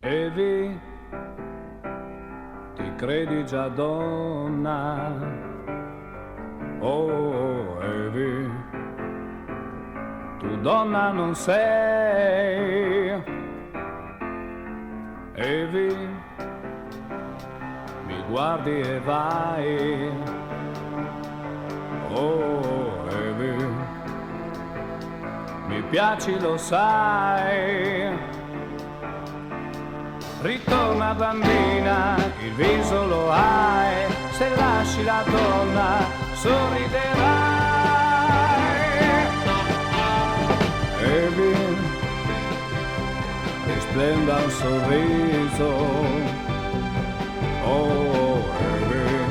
Evi, ti credi già donna? Oh, Evi, tu donna non sei. Evi, mi guardi e vai. Oh, Evi, mi piaci, lo sai. Ritorna bambina, il viso lo hai, se lasci la donna sorriderai. Evi, risplenda un sorriso. Oh, Evi,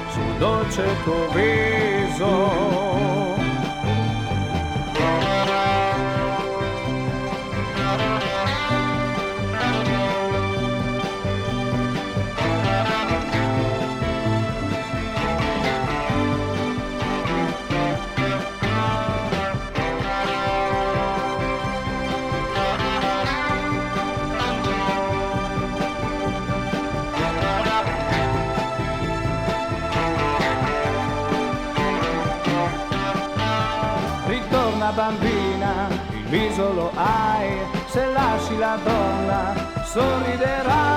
sul dolce tuo viso. Ritorna bambina, il viso lo hai, se lasci la donna sorriderai.